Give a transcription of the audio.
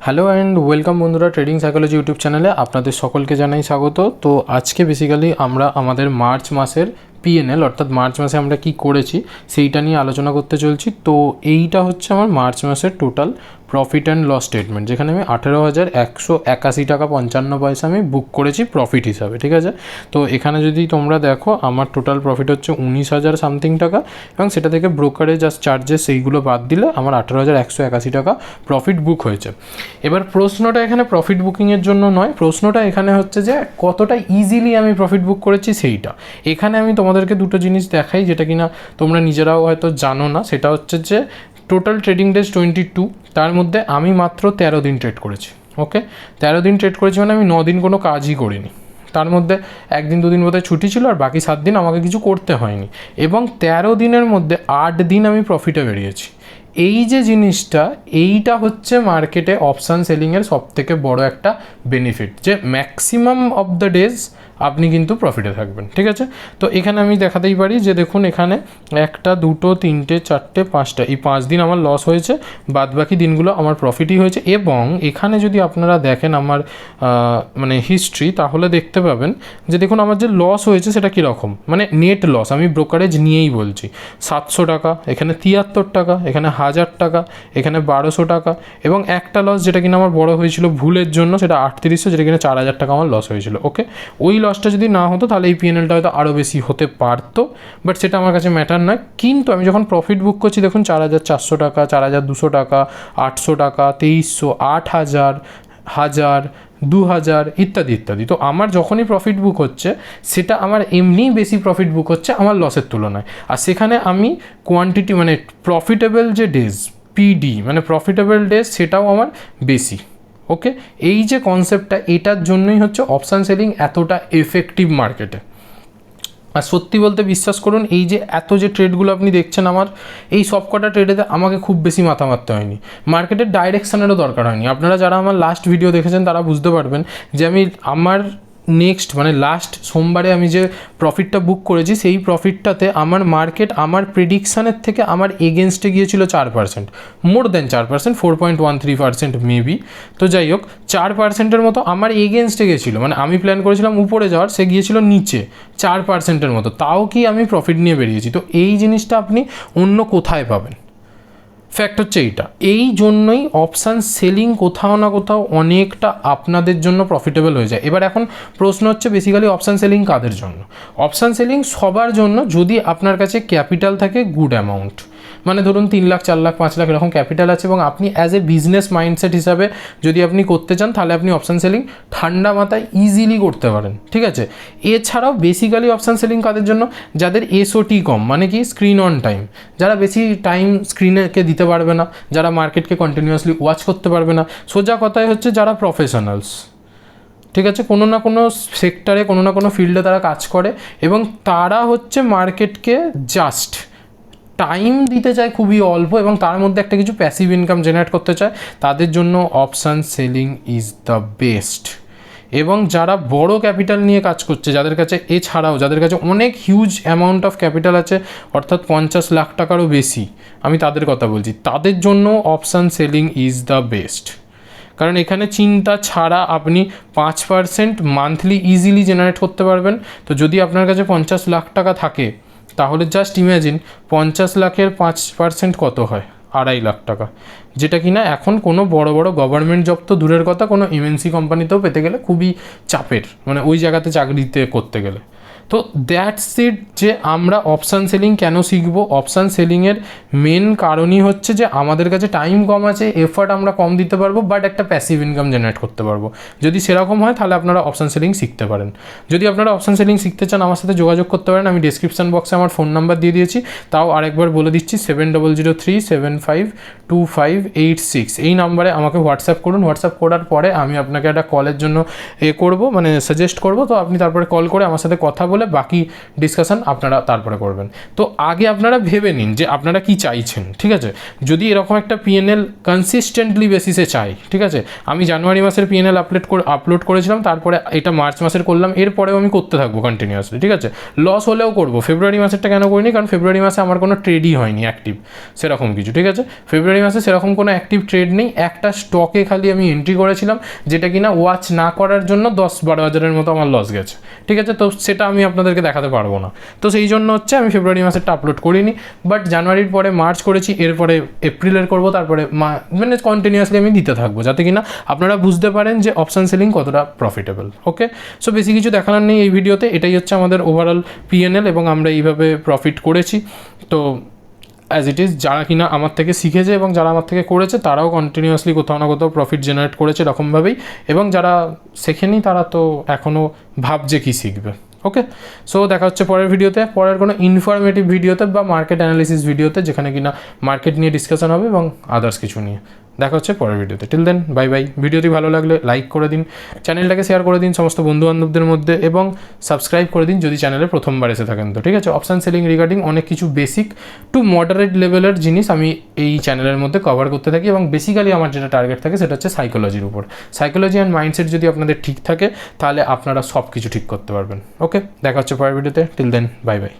Hello and welcome বন্ধুরা, trading psychology YouTube চ্যানেলে আপনাদের সকলকে জানাই স্বাগত। তো আজকে বেসিক্যালি আমরা আমাদের মার্চ মাসের পিএনএল অর্থাৎ মার্চ মাসে আমরা কি করেছি সেইটা নিয়ে আলোচনা করতে চলছি। তো এইটা হচ্ছে আমার মার্চ মাসের total profit and loss statement, যেখানে আমি 18,181 টাকা 55 পয়সা আমি বুক করেছি প্রফিট হিসাবে, ঠিক আছে। তো এখানে যদি তোমরা দেখো আমার টোটাল প্রফিট হচ্ছে 19,000 সামথিং টাকা, এবং সেটা থেকে ব্রোকারেজ আর চার্জেস সেইগুলো বাদ দিলে আমার 18,181 টাকা প্রফিট বুক হয়েছে। এবার প্রশ্নটা এখানে প্রফিট বুকিংয়ের জন্য নয়, প্রশ্নটা এখানে হচ্ছে যে কতটা ইজিলি আমি প্রফিট বুক করেছি সেইটা। এখানে আমি তোমাদেরকে দুটো জিনিস দেখাই যেটা কিনা তোমরা নিজেরাও হয়তো জানো না। সেটা হচ্ছে যে টোটাল ট্রেডিং ডেজ 22, তার মধ্যে আমি মাত্র 13 দিন ট্রেড করেছি। ওকে, 13 দিন ট্রেড করেছি মানে আমি 9 দিন কোনো কাজই করিনি। তার মধ্যে একদিন দুদিন বোধহয় ছুটি ছিল, আর বাকি 7 দিন আমাকে কিছু করতে হয়নি। এবং 13 দিনের মধ্যে 8 দিন আমি প্রফিটে বেরিয়েছি। এই যে জিনিসটা, এইটা হচ্ছে মার্কেটে অপশান সেলিংয়ের সবথেকে বড় একটা বেনিফিট, যে ম্যাক্সিমাম অফ দ্য ডেজ আপনি কিন্তু প্রফিটে থাকবেন, ঠিক আছে। তো এখানে আমি দেখাতেই পারি যে দেখুন এখানে 1, 2, 3, 4, 5টা, এই 5 দিন আমার লস হয়েছে, বাদ বাকি দিনগুলো আমার প্রফিটই হয়েছে। এবং এখানে যদি আপনারা দেখেন আমার মানে হিস্ট্রি, তাহলে দেখতে পাবেন যে দেখুন আমার যে লস হয়েছে সেটা কীরকম, মানে নেট লস আমি ব্রোকারেজ নিয়েই বলছি। 700 টাকা, এখানে 73 টাকা, এখানে 1000 টাকা, এখানে 1200 টাকা, এবং একটা লস যেটা কিনা আমার বড় হয়েছিল ভুলের জন্য, সেটা 3800, যেটা কিনা 4000 টাকা আমার লস হয়েছিল। ওকে, ওই লসটা যদি না হতো তাহলে এই পিএনএলটা হয়তো আরও বেশি হতে পারতো, বাট সেটা আমার কাছে ম্যাটার নয়। কিন্তু আমি যখন প্রফিট বুক করছি দেখুন 4,400 টাকা, 4,200 টাকা, 800 টাকা, 2300, 8,000, 1000, 2,000 ইত্যাদি ইত্যাদি। তো আমার যখনই প্রফিট বুক হচ্ছে সেটা আমার এমনিই বেশি প্রফিট বুক হচ্ছে আমার লসের তুলনায়। আর সেখানে আমি কোয়ান্টিটি মানে প্রফিটেবল যে ডেজ, পিডি মানে প্রফিটেবল ডেজ, সেটাও আমার বেশি। ওকে, এই যে কনসেপ্টটা, এটার জন্যই হচ্ছে অপশান সেলিং এতটা এফেক্টিভ মার্কেটে। আর সত্যি বলতে বিশ্বাস করুন, এই যে এত যে ট্রেডগুলো আপনি দেখছেন আমার, এই সবকটা ট্রেডেতে আমাকে খুব বেশি মাথা মারতে হয়নি, মার্কেটের ডাইরেকশানেরও দরকার হয়নি। আপনারা যারা আমার লাস্ট ভিডিও দেখেছেন তারা বুঝতে পারবেন যে আমি আমার নেক্সট মানে লাস্ট সোমবারে আমি যে প্রফিটটা বুক করেছি, সেই প্রফিটটাতে আমার মার্কেট আমার প্রেডিকশানের থেকে আমার এগেনস্টে গিয়েছিল 4%, মোর দেন 4%, 4.13% মেবি। তো যাই হোক, 4%-এর মতো আমার এগেনস্টে গিয়েছিলো, মানে আমি প্ল্যান করেছিলাম উপরে যাওয়ার, সে গিয়েছিল নিচে 4%-এর মতো, তাও কি আমি প্রফিট নিয়ে বেরিয়েছি। তো এই জিনিসটা আপনি অন্য কোথায় পাবেন? ফ্যাক্ট হচ্ছে এইটা। এই জন্যই অপশান সেলিং কোথাও না কোথাও অনেকটা আপনাদের জন্য প্রফিটেবল হয়ে যায়। এবার এখন প্রশ্ন হচ্ছে বেসিক্যালি অপশান সেলিং কাদের জন্য? অপশান সেলিং সবার জন্য, যদি আপনার কাছে ক্যাপিটাল থাকে গুড অ্যামাউন্ট, মানে ধরুন 3 লাখ, 4 লাখ, 5 লাখ এরকম ক্যাপিটাল আছে, এবং আপনি অ্যাজ এ বিজনেস মাইন্ডসেট হিসাবে যদি আপনি করতে চান, তাহলে আপনি অপশান সেলিং ঠান্ডা মাথায় ইজিলি করতে পারেন, ঠিক আছে। এছাড়াও বেসিক্যালি অপশান সেলিং কাদের জন্য? যাদের এসওটি কম, মানে কি স্ক্রিন অন টাইম, যারা বেশি টাইম স্ক্রিনেকে দিতে পারবে না, যারা মার্কেটকে কন্টিনিউয়াসলি ওয়াচ করতে পারবে না, সোজা কথায় হচ্ছে যারা প্রফেশনালস, ঠিক আছে, কোনো না কোনো সেক্টরে, কোনো না কোনো ফিল্ডে তারা কাজ করে, এবং তারা হচ্ছে মার্কেটকে জাস্ট টাইম দিতে চায় খুবই অল্প, এবং তার মধ্যে একটা কিছু প্যাসিভ ইনকাম জেনারেট করতে চায়, তাদের জন্য option selling is the best. এবং যারা বড় ক্যাপিটাল নিয়ে কাজ করছে, যাদের কাছে এছাড়াও যাদের কাছে অনেক হিউজ অ্যামাউন্ট অফ ক্যাপিটাল আছে, অর্থাৎ 50 লাখ টাকারও বেশি, আমি তাদের কথা বলছি, তাদের জন্য option selling is the best. কারণ এখানে চিন্তা ছাড়া আপনি 5% মান্থলি ইজিলি জেনারেট করতে পারবেন। তো যদি আপনার কাছে 50 লাখ টাকা থাকে, তাহলে জাস্ট ইম্যাজিন 50 লাখের 5% কত হয়? 2.5 লাখ টাকা, যেটা কিনা এখন কোনো বড় বড় গভর্নমেন্ট জব তো দূরের কথা, কোনো এমএনসি কোম্পানিতেও পেতে গেলে খুবই চাপের, মানে ওই জায়গাতে চাকরিতে করতে গেলে। তো দ্যাটস ইট, যে আমরা অপশান সেলিং কেন শিখব? অপশান সেলিংয়ের মেন কারণই হচ্ছে যে আমাদের কাছে টাইম কম আছে, এফর্ট আমরা কম দিতে পারবো, বাট একটা প্যাসিভ ইনকাম জেনারেট করতে পারবো। যদি সেরকম হয় তাহলে আপনারা অপশান সেলিং শিখতে পারেন। যদি আপনারা অপশান সেলিং শিখতে চান, আমার সাথে যোগাযোগ করতে পারেন। আমি ডিসক্রিপশন বক্সে আমার ফোন নাম্বার দিয়ে দিয়েছি, তাও আরেকবার বলে দিচ্ছি, 7003752586। এই নাম্বারে আমাকে হোয়াটসঅ্যাপ করুন। হোয়াটসঅ্যাপ করার পরে আমি আপনাকে একটা কলের জন্য করবো, মানে সাজেস্ট করবো। তো আপনি তারপরে কল করে আমার সাথে কথা বলে বলে বাকি ডিসকাশন আপনারা তারপরে করবেন। তো আগে আপনারা ভেবে নিন যে আপনারা কি চাইছেন, ঠিক আছে? যদি এরকম একটা পিএনএল কনসিস্টেন্টলি বেসিসে চাই, ঠিক আছে, আমি জানুয়ারি মাসের পিএনএল আপলোড করেছিলাম, তারপরে এটা মার্চ মাসের করলাম, এরপরেও আমি করতে থাকবো কন্টিনিউয়াসলি, ঠিক আছে? লস হলেও করবো। ফেব্রুয়ারি মাসেরটা কেন করিনি? কারণ ফেব্রুয়ারি মাসে আমার কোনো ট্রেডই হয়নি অ্যাক্টিভ সেরকম কিছু, ঠিক আছে? ফেব্রুয়ারি মাসে সেরকম কোনো অ্যাক্টিভ ট্রেড নেই। একটা স্টকে খালি আমি এন্ট্রি করেছিলাম, যেটা কিনা ওয়াচ না করার জন্য 10-12 হাজারের মতো আমার লস গেছে, ঠিক আছে? তো সেটা আমি আপনাদেরকে দেখাতে পারবো না। তো সেই জন্য হচ্ছে আমি ফেব্রুয়ারি মাসেরটা আপলোড করিনি, বাট জানুয়ারির পরে মার্চ করেছি, এরপরে এপ্রিলের করবো, তারপরে মানে কন্টিনিউয়াসলি আমি দিতে থাকবো, যাতে কিনা আপনারা বুঝতে পারেন যে অপশান সেলিং কতটা প্রফিটেবল। ওকে, সো বেশি কিছু দেখানোর নেই এই ভিডিওতে। এটাই হচ্ছে আমাদের ওভারঅল পিএনএল এবং আমরা এইভাবে প্রফিট করেছি। তো অ্যাজ ইট ইজ, যারা কিনা আমার থেকে শিখেছে এবং যারা আমার থেকে করেছে তারাও কন্টিনিউয়াসলি কোথাও না কোথাও প্রফিট জেনারেট করেছে এরকমভাবেই, এবং যারা শেখেনি তারা তো এখনও ভাবছে কি শিখবে। ওকে, সো দেখা হচ্ছে পরের ভিডিওতে, পরের কোনো ইনফরমেটিভ ভিডিওতে বা মার্কেট অ্যানালিসিস ভিডিওতে, যেখানে কিনা মার্কেট নিয়ে ডিসকাশন হবে এবং আদার্স কিছু নিয়ে। দেখা হচ্ছে পরের ভিডিওতে। Till then, bye bye. ভিডিওটি ভালো লাগলে লাইক করে দিন, চ্যানেলটাকে শেয়ার করে দিন সমস্ত বন্ধুবান্ধবদের মধ্যে, এবং সাবস্ক্রাইব করে দিন যদি চ্যানেলে প্রথমবার এসে থাকেন তো, ঠিক আছে? অপশান সেলিং রিগার্ডিং অনেক কিছু বেসিক টু মডারেট লেভেলের জিনিস আমি এই চ্যানেলের মধ্যে কভার করতে থাকি, এবং বেসিক্যালি আমার যেটা টার্গেট থাকে সেটা হচ্ছে সাইকোলজির উপর। সাইকোলজি অ্যান্ড মাইন্ডসেট যদি আপনাদের ঠিক থাকে, তাহলে আপনারা সব কিছু ঠিক করতে পারবেন। ওকে, দেখা হচ্ছে পরের ভিডিওতে। Till then, bye by.